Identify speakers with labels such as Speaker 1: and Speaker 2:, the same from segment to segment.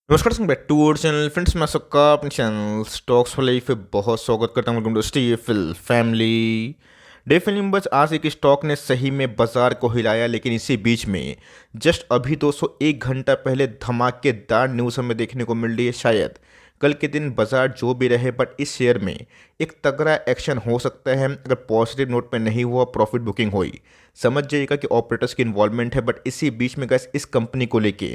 Speaker 1: नमस्कार back to our channel friends. मैं सबका अपने चैनल स्टॉक्स फॉर लाइफ पे बहुत स्वागत करता हूँ। वेलकम टू स्टीफिल फैमिली। डेफिनेटली बस आज एक स्टॉक ने सही में बाजार को हिलाया, लेकिन इसी बीच में जस्ट अभी 201 घंटा पहले धमाकेदार न्यूज़ हमें देखने को मिल रही है। शायद कल के दिन बाजार जो भी रहे, बट इस शेयर में एक तगड़ा एक्शन हो सकता है अगर पॉजिटिव नोट पे नहीं हुआ, प्रॉफिट बुकिंग हुई। समझ जाइएगा कि ऑपरेटर्स की इन्वॉल्वमेंट है, बट इसी बीच में गैस इस कंपनी को लेके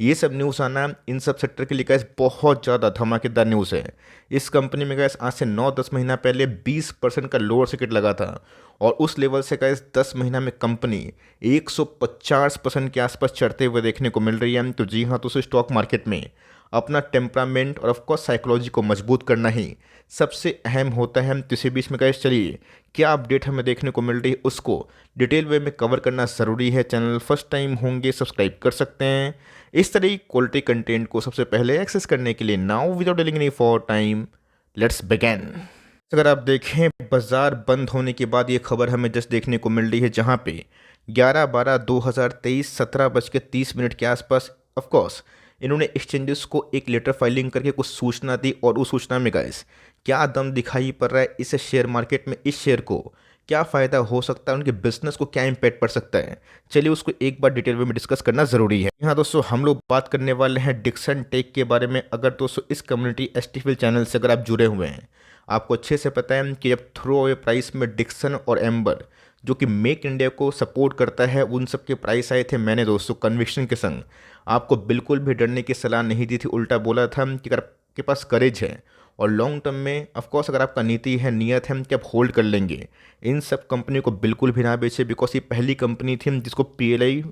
Speaker 1: ये सब न्यूज़ आना इन सब सेक्टर के लिए गैस बहुत ज़्यादा धमाकेदार न्यूज़ है। इस कंपनी में गैस आज से 9-10 महीना पहले 20% का लोअर सर्किट लगा था, और उस लेवल से गैस 10 महीना में कंपनी 150% के आसपास चढ़ते हुए देखने को मिल रही है। तो जी हाँ, तो उस स्टॉक मार्केट में अपना टेम्परामेंट और ऑफकोर्स साइकोलॉजी को मजबूत करना ही सबसे अहम होता है। तो इसी बीच में गैस चलिए क्या अपडेट हमें देखने को मिल रही है उसको डिटेल वे में कवर करना ज़रूरी है। चैनल फर्स्ट टाइम होंगे सब्सक्राइब कर सकते हैं इस तरह की क्वालिटी कंटेंट को सबसे पहले एक्सेस करने के लिए। Now without dealing any for time, let's begin. अगर आप देखें बाजार बंद होने के बाद ये खबर हमें जस्ट देखने को मिल रही है, जहाँ पे 11/12/2023 17:30 के आसपास ऑफकोर्स इन्होंने एक्सचेंजेस को एक लेटर फाइलिंग करके कुछ सूचना दी, और उस सूचना में गाइस क्या दम दिखाई पड़ रहा है इस शेयर मार्केट में, इस शेयर को क्या फ़ायदा हो सकता है, उनके बिजनेस को क्या इम्पैक्ट पड़ सकता है। चलिए उसको एक बार डिटेल में डिस्कस करना ज़रूरी है। यहाँ दोस्तों हम लोग बात करने वाले हैं डिक्सन टेक के बारे में। अगर दोस्तों इस कम्युनिटी एस्टिफिल चैनल से अगर आप जुड़े हुए हैं, आपको अच्छे से पता है कि जब थ्रो अवे प्राइस में डिक्सन और एम्बर जो कि मेक इंडिया को सपोर्ट करता है, उन सब के प्राइस आए थे, मैंने दोस्तों कन्विक्शन के संग आपको बिल्कुल भी डरने की सलाह नहीं दी थी। उल्टा बोला था कि अगर आपके पास करेज है और लॉन्ग टर्म में ऑफकोर्स अगर आपका नीति है, नियत है कि आप होल्ड कर लेंगे, इन सब कंपनी को बिल्कुल भी ना बेचे। बिकॉज ये पहली कंपनी थी जिसको PLI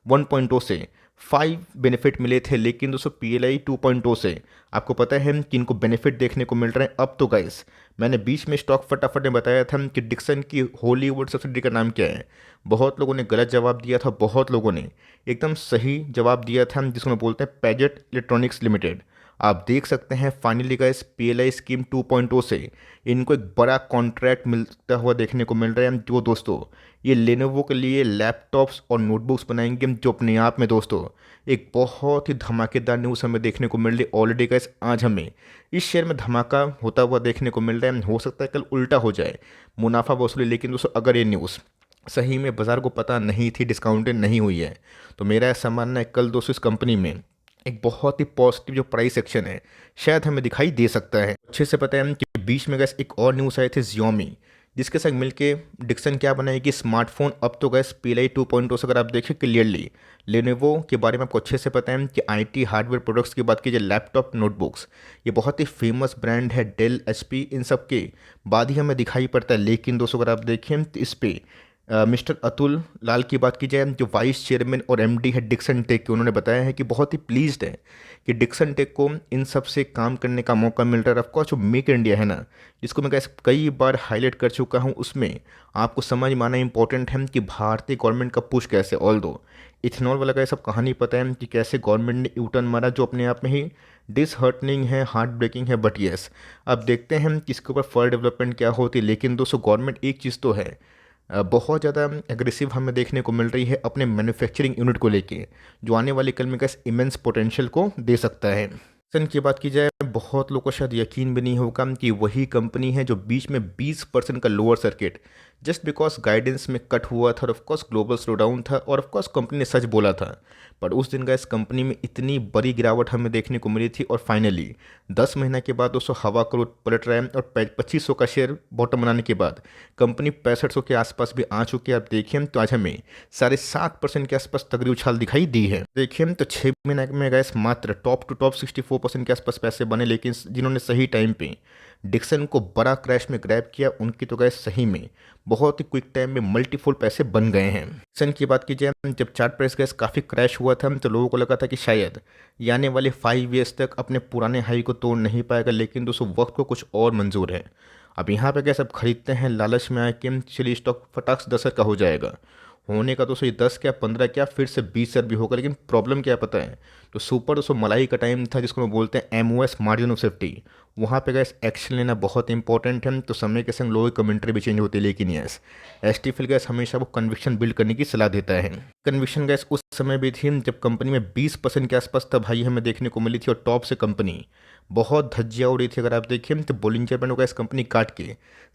Speaker 1: 1.0 से 5 बेनिफिट मिले थे, लेकिन दोस्तों PLI 2.0 से आपको पता है कि इनको बेनिफिट देखने को मिल रहे हैं। अब तो गाइस मैंने बीच में स्टॉक फटाफट में बताया था कि डिक्सन की हॉलीवुड सब्सिडी का नाम क्या है। बहुत लोगों ने गलत जवाब दिया था, बहुत लोगों ने एकदम सही जवाब दिया था, जिसको बोलते हैं पैजेट इलेक्ट्रॉनिक्स लिमिटेड। आप देख सकते हैं फाइनली गाइस PLI स्कीम 2.0 से इनको एक बड़ा कॉन्ट्रैक्ट मिलता हुआ देखने को मिल रहा है, जो दोस्तों ये लेनोवो के लिए लैपटॉप्स और नोटबुक्स बनाएंगे, जो अपने आप में दोस्तों एक बहुत ही धमाकेदार न्यूज़ हमें देखने को मिल रही है। ऑलरेडी गाइस आज हमें इस शेयर में धमाका होता हुआ देखने को मिल रहा है। हो सकता है कल उल्टा हो जाए, मुनाफा वसूली। लेकिन दोस्तों अगर ये न्यूज़ सही में बाजार को पता नहीं थी, डिस्काउंटेड नहीं हुई है, तो मेरा ऐसा मानना है कल दोस्तों इस कंपनी में एक बहुत ही पॉजिटिव जो प्राइस एक्शन है शायद हमें दिखाई दे सकता है। अच्छे से पता है कि बीच में गैस एक और न्यूज़ आई थी Xiaomi, जिसके साथ मिलके डिक्सन क्या बनाएगी स्मार्टफोन। अब तो गैस PLI 2.0 से अगर आप देखें क्लियरली लेनोवो के बारे में आपको अच्छे से पता है कि IT हार्डवेयर प्रोडक्ट्स की बात कीजिए, लैपटॉप नोटबुक्स ये बहुत ही फेमस ब्रांड है। डेल HP इन सब के बाद ही हमें दिखाई पड़ता है। लेकिन दोस्तों अगर आप देखें तो इस पे मिस्टर अतुल लाल की बात की जाए, जो वाइस चेयरमैन और MD है डिक्सन टेक के, उन्होंने बताया है कि बहुत ही प्लीज्ड है कि डिक्सन टेक को इन सब से काम करने का मौका मिल रहा है। ऑफकोर्स जो मेक इंडिया है ना, जिसको मैं कई बार हाईलाइट कर चुका हूँ, उसमें आपको समझ में आना इंपॉर्टेंट है कि भारतीय गवर्नमेंट का पुश कैसे। ऑल दो इथेनॉल वाला का सब कहानी पता है कि कैसे गवर्नमेंट ने यूटर्न मारा, जो अपने आप में ही डिसहर्टनिंग है, हार्ट ब्रेकिंग है। बट येस, अब देखते हैं कि इसके ऊपर फर्दर डेवलपमेंट क्या होती है। लेकिन दोस्तों गवर्नमेंट एक चीज़ तो है, बहुत ज़्यादा एग्रेसिव हमें देखने को मिल रही है अपने मैन्युफैक्चरिंग यूनिट को लेके, जो आने वाली कल में गैस इमेंस पोटेंशियल को दे सकता है। सन की बात की जाए, बहुत लोगों को शायद यकीन भी नहीं होगा कि वही कंपनी है जो बीच में 20% का lower circuit just because guidance में कट हुआ था, और ऑफकोर्स ग्लोबल स्लोडाउन था, और ऑफकोर्स कंपनी ने सच बोला था। पर उस दिन गैस कंपनी में इतनी बड़ी गिरावट हमें देखने को मिली थी, और फाइनली 10 महीना के बाद दोस्तों हवा को पलट रहा है, और 2500 का शेयर बॉटम बनाने के बाद कंपनी 6500 के आसपास भी आ चुकी है। आप देखिए तो आज हमें 7.5% के आसपास तगड़ी उछाल दिखाई दी है। देखिए तो 6 महीने में गैस मात्र टॉप टू टॉप 64% के आसपास पैसे बने। लेकिन जिन्होंने सही टाइम पे डिक्सन को बड़ा क्रैश में ग्रैब किया, उनकी तो गैस सही में बहुत ही क्विक टाइम में मल्टीफोल पैसे बन गए हैं। डिक्सन की बात की जाए, जब चार्ट प्राइस गैस काफ़ी क्रैश हुआ था तो लोगों को लगा था कि शायद ये आने वाले 5 ईयर्स तक अपने पुराने हाई को तोड़ नहीं पाएगा। लेकिन दोस्तों वक्त को कुछ और मंजूर है। अब यहाँ पे गैस अब खरीदते हैं लालच में आके, चलिए स्टॉक फटाक से 10 का हो जाएगा। होने का दोस्तों ये 10 क्या 15 क्या फिर से 20 भी होगा, लेकिन प्रॉब्लम क्या पता है, तो सुपर दोस्तों मलाई का टाइम था जिसको हम बोलते हैं MOS मार्जिन ऑफ सेफ्टी। वहाँ पे गैस एक्शन लेना बहुत इंपॉर्टेंट है। तो समय के संग लोगों की कमेंट्री भी चेंज होती है, लेकिन यस एसटीफिल गैस हमेशा वो कन्विक्शन बिल्ड करने की सलाह देता है। कन्विक्शन गैस उस समय भी थी जब कंपनी में 20% के आसपास तब भाई हमें देखने को मिली थी, और टॉप से कंपनी बहुत धज्जियाँ उड़ी थी। अगर आप देखिए तो बोलिंजर बैंड को इस कंपनी काट के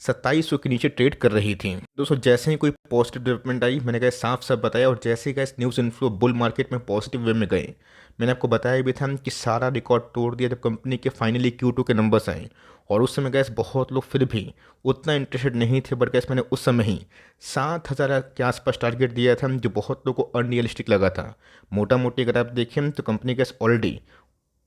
Speaker 1: 2700 के नीचे ट्रेड कर रही थी। दोस्तों जैसे ही कोई पॉजिटिव डेवलपमेंट आई मैंने कहा साफ साफ बताया, और जैसे ही gas news inflow bull market में पॉजिटिव वे में गए, मैंने आपको बताया भी था कि सारा रिकॉर्ड तोड़ दिया जब कंपनी के फाइनली Q2 के नंबर्स आए। और उस समय गैस बहुत लोग फिर भी उतना इंटरेस्टेड नहीं थे, बट गैस मैंने उस समय ही 7,000 के आसपास टारगेट दिया था जो बहुत लोगों को अनरियलिस्टिक लगा था। मोटा मोटी अगर आप देखें तो कंपनी गैस ऑलरेडी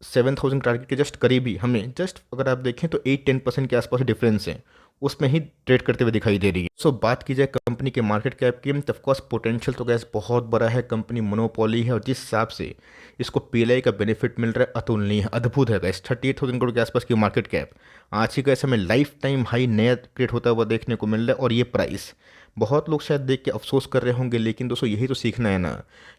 Speaker 1: 7,000 टारगेट के जस्ट करीब ही हमें जस्ट अगर आप देखें तो 8-10% के आसपास डिफरेंस है, उसमें ही ट्रेड करते हुए दिखाई दे रही है। सो बात की जाए कंपनी के मार्केट कैप की, तो ऑफकोर्स पोटेंशियल तो गैस बहुत बड़ा है, कंपनी मोनोपोली है, और जिस हिसाब से इसको पीएलआई का बेनिफिट मिल रहा है अतुलनीय है, अद्भुत है गैस। 38,000 करोड़ के आसपास की मार्केट कैप आज ही गैस हमें लाइफ टाइम हाई नया क्रिएट होता हुआ देखने को मिल रहा है। और ये प्राइस बहुत लोग शायद देख के अफसोस कर रहे होंगे, लेकिन दोस्तों यही तो सीखना है ना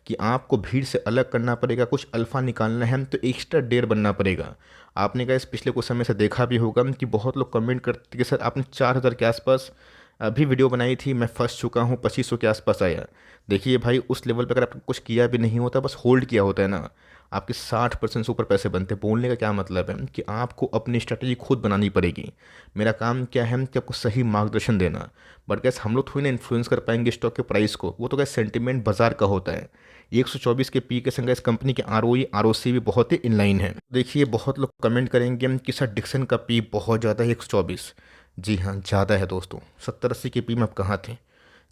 Speaker 1: कि आपको भीड़ से अलग करना पड़ेगा, कुछ अल्फा निकालना है तो एक्स्ट्रा डेयर बनना पड़ेगा। आपने कहा इस पिछले कुछ समय से देखा भी होगा कि बहुत लोग कमेंट करते कि सर आपने 4,000 के आसपास अभी वीडियो बनाई थी, मैं फंस चुका हूँ, 2500 के आसपास आया। देखिए भाई उस लेवल पर अगर आपने कुछ किया भी नहीं होता, बस होल्ड किया होता है ना, आपके 60% से ऊपर पैसे बनते। बोलने का क्या मतलब है कि आपको अपनी स्ट्रैटेजी खुद बनानी पड़ेगी। मेरा काम क्या है कि आपको सही मार्गदर्शन देना, बट गैस हम लोग थोड़ी ना इन्फ्लुएंस कर पाएंगे स्टॉक के प्राइस को, वो तो गैस सेंटिमेंट बाजार का होता है। 124 के पी के संग इस कंपनी के ROE ROC भी बहुत ही इनलाइन है। देखिए बहुत लोग कमेंट करेंगे कि सर डिक्सन का पी बहुत ज़्यादा है 124। जी हाँ ज़्यादा है दोस्तों, 70-80 के पी में आप कहाँ थे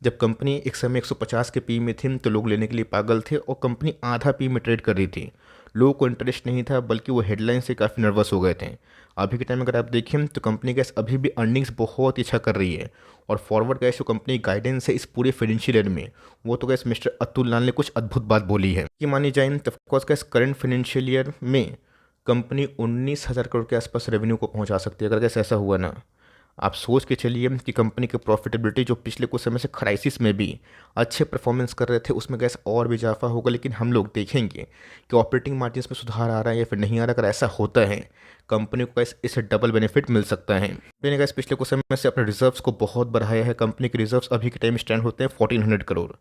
Speaker 1: जब कंपनी एक समय 150 के पी में थी, तो लोग लेने के लिए पागल थे और कंपनी आधा पी में ट्रेड कर रही थी। लोगों को इंटरेस्ट नहीं था, बल्कि वो हेडलाइन से काफ़ी नर्वस हो गए थे। अभी के टाइम अगर आप देखें तो कंपनी गैस अभी भी अर्निंग्स बहुत ही अच्छा कर रही है, और फॉरवर्ड गैस जो कंपनी गाइडेंस है इस पूरे फाइनेंशियल ईयर में, वो तो गैस मिस्टर अतुल लाल ने कुछ अद्भुत बात बोली है कि मानी जाए तो of course gas current financial year में कंपनी 19,000 करोड़ के आसपास रेवेन्यू को पहुंचा सकती है। अगर गैस ऐसा हुआ ना, आप सोच के चलिए कि कंपनी की प्रॉफिटेबिलिटी जो पिछले कुछ समय से क्राइसिस में भी अच्छे परफॉर्मेंस कर रहे थे उसमें गैस और भी इजाफा होगा। लेकिन हम लोग देखेंगे कि ऑपरेटिंग मार्जिन्स में सुधार आ रहा है या फिर नहीं आ रहा। अगर ऐसा होता है कंपनी को गैस इससे डबल बेनिफिट मिल सकता है। कंपनी ने गैस पिछले कुछ समय से अपने रिजर्व्स को बहुत बढ़ाया है। कंपनी के रिजर्व्स अभी के टाइम स्टैंड होते हैं 1,400 करोड़।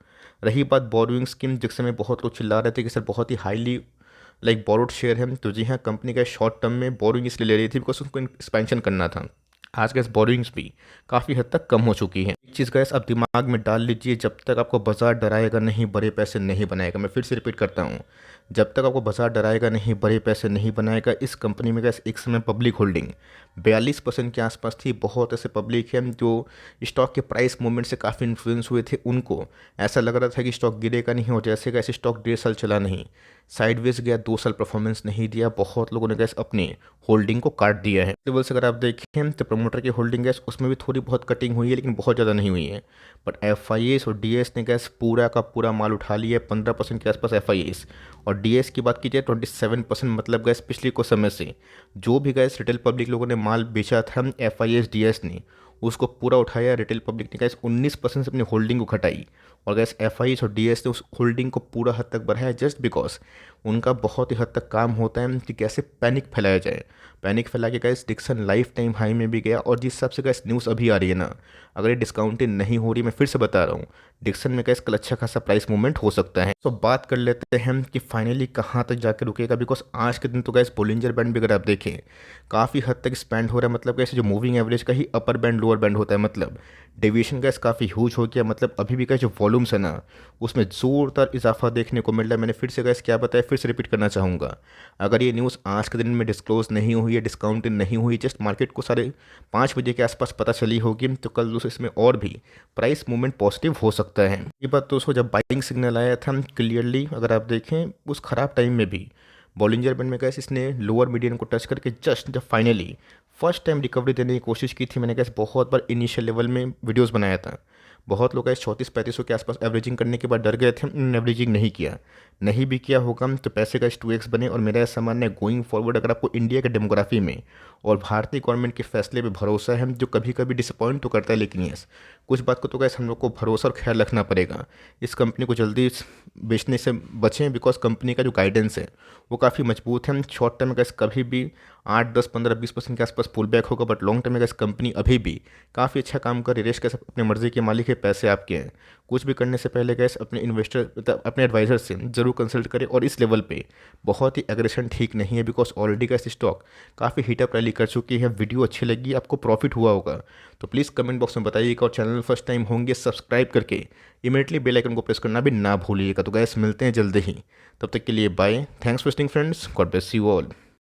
Speaker 1: रही बात बोरोइंग स्कीम, जिस समय बहुत लोग चिल्ला रहे थे कि सर बहुत ही हाईली बोरोड शेयर है, तो जी हाँ कंपनी का शॉर्ट टर्म में बोरोइंग इसलिए ले रही थी बिकॉज उनको एक्सपेंशन करना था। आज गैस बोरोइंग्स भी काफ़ी हद तक कम हो चुकी हैं। एक चीज़ गैस आप दिमाग में डाल लीजिए, जब तक आपको बाजार डराएगा नहीं बड़े पैसे नहीं बनाएगा। मैं फिर से रिपीट करता हूँ, जब तक आपको बाजार डराएगा नहीं बड़े पैसे नहीं बनाएगा। इस कंपनी में गैस एक समय पब्लिक होल्डिंग 42% के आसपास थी। बहुत ऐसे पब्लिक हैं जो स्टॉक के प्राइस मूवमेंट से काफ़ी इन्फ्लुएंस हुए थे, उनको ऐसा लग रहा था कि स्टॉक गिरेगा नहीं, और जैसे गैस स्टॉक 1.5 साल चला नहीं, साइडवेज गया, 2 साल परफॉर्मेंस नहीं दिया। बहुत लोगों ने गैस अपनी होल्डिंग को काट दिया है। लेवल से अगर आप देखें तो प्रमोटर की होल्डिंग गैस उसमें भी थोड़ी बहुत कटिंग हुई है, लेकिन बहुत ज़्यादा नहीं हुई है। बट FIAs और DAS ने गैस पूरा का पूरा माल उठा लिया है। 15% के आसपास FIAs, और DAS की बात कीजिए 27%। मतलब गैस पिछले कुछ समय से जो भी गैस रिटेल पब्लिक लोगों ने माल बेचा था FIAs DAS ने उसको पूरा उठाया। रिटेल पब्लिक ने गैस 19% से अपनी होल्डिंग को घटाई, और गैस FIAs और DAS ने उस होल्डिंग को पूरा हद तक बढ़ाया, जस्ट बिकॉज उनका बहुत ही हद तक काम होता है कि कैसे पैनिक फैलाया जाए। पैनिक फैला के गैस डिक्सन लाइफ टाइम हाई में भी गया, और जिस हिसाब से गैस न्यूज़ अभी आ रही है ना, अगर ये डिस्काउंटेड नहीं हो रही, मैं फिर से बता रहा हूँ डिक्सन में गैस कल अच्छा खासा प्राइस मूवमेंट हो सकता है। तो बात कर लेते हैं कि फाइनली कहाँ तक जाकर रुकेगा, बिकॉज आज के दिन तो गैस बोलिंजर बैंड भी अगर आप देखें काफ़ी हद तक स्पेंड हो रहा है। मतलब गैस जो मूविंग एवरेज का ही अपर बैंड लोअर बैंड होता है, मतलब डेविएशन गैस काफ़ी ह्यूज हो गया। मतलब अभी भी गैस जो वॉल्यूम्स है ना उसमें ज़ोरदार इजाफा देखने को मिल रहा है। मैंने फिर से गैस क्या बताया, फिर से रिपीट करना चाहूँगा, अगर ये न्यूज़ आज के दिन में डिस्क्लोज नहीं हुई है, डिस्काउंटेड नहीं हुई, जस्ट मार्केट को 5:30 बजे के आसपास पता चली होगी, तो कल दोस्तों इसमें और भी प्राइस मूवमेंट पॉजिटिव हो सकता है। ये बात दोस्तों जब बाइंग सिग्नल आया था क्लियरली अगर आप देखें उस खराब टाइम में भी बॉलिंजर बैंड में गैस इसने लोअर मीडियन को टच करके जस्ट जब फाइनली फर्स्ट टाइम रिकवरी देने की कोशिश की थी, मैंने गैस बहुत बार इनिशियल लेवल में वीडियोस बनाया था। बहुत लोग गैस 34-35 के आसपास एवरेजिंग करने के बाद डर गए थे, एवरेजिंग नहीं किया। नहीं भी किया होगा तो पैसे का 2x बने। और मेरा ऐसा मानना है गोइंग फॉरवर्ड अगर आपको इंडिया के डेमोग्राफी में और भारतीय गवर्नमेंट के फैसले पे भरोसा है, जो कभी कभी डिसअपॉइंट तो करता है, लेकिन यस कुछ बात को तो गैस हम लोग को भरोसा और ख्याल रखना पड़ेगा। इस कंपनी को जल्दी बेचने से बचें, बिकॉज कंपनी का जो गाइडेंस है वो काफ़ी मजबूत है। शॉर्ट टर्म में गैस कभी भी 8, 10, 15, 20% के आसपास पुल बैक होगा, बट लॉन्ग टर्म में गैस कंपनी अभी भी काफ़ी अच्छा काम कर रही है। कैसे अपनी मर्जी के मालिक है, पैसे आपके हैं। कुछ भी करने से पहले गैस अपने इन्वेस्टर मतलब अपने एडवाइजर से ज़रूर कंसल्ट करें। और इस लेवल पे बहुत ही एग्रेशन ठीक नहीं है, बिकॉज ऑलरेडी गैस स्टॉक काफ़ी हीटअप रैली कर चुकी है। वीडियो अच्छी लगी, आपको प्रॉफिट हुआ होगा तो प्लीज़ कमेंट बॉक्स में बताइएगा। और चैनल फर्स्ट टाइम होंगे सब्सक्राइब करके इमीडिएटली बेल आइकन को प्रेस करना भी ना भूलिएगा। तो गैस मिलते हैं जल्दी ही, तब तक के लिए bye. Thanks for listening friends, God bless you all.